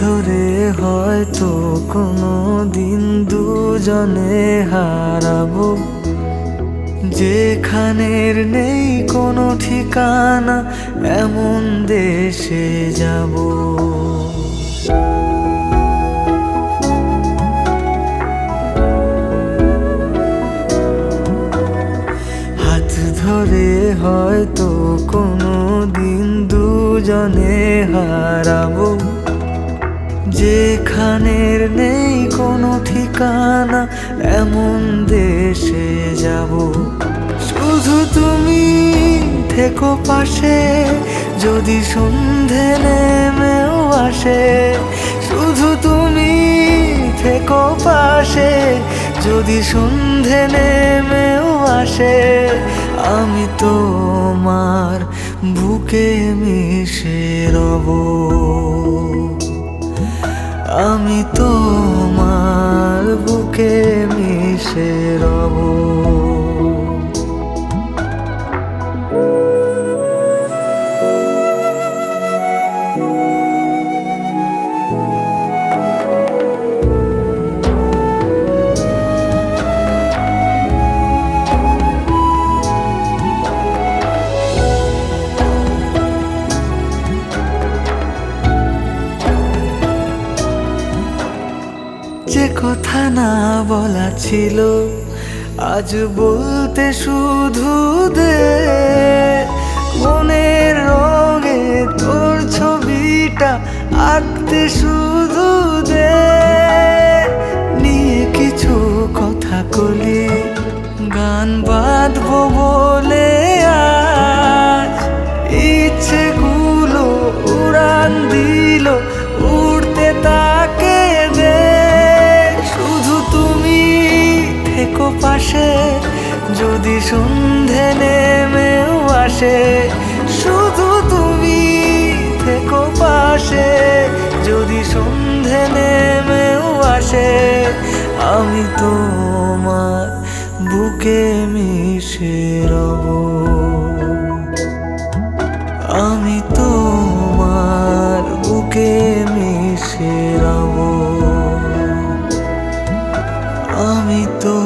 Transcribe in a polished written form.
ধরে হয়তো কোনো দিন দুজনে হারাবো, যেখানের নেই কোনো ঠিকানা এমন দেশে যাব। হাত ধরে হয়তো কোনো দিন দুজনে হারাবো, যেখানের নেই কোনো ঠিকানা এমন দেশে যাব। শুধু তুমি থেকো পাশে যদি সন্ধে নেমেও আসে, শুধু তুমি থেকো পাশে যদি সন্ধে নেমেও আসে। আমি তোমার বুকে মিশে রব, আমি তোমার বুকে মিশে রব। যে কথা না বলা ছিল আজ বলতে শুধু দে, মনের রঙে তোর ছবিটা আঁকতে শুধু দে। নিয়ে কিছু কথা কলি গান বাঁধবো বলে আজ ইচ্ছেগুলো উড়ান দিল, উড়তে তাকে দে। থেকো পাশে যদি সন্ধে নেমেও আসে, শুধু তুমি থেকো পাশে যদি সন্ধে নেমেও আসে। আমি তোমার বুকে মিশে রব, আমি তোমার বুকে মিশে রব, আমি তো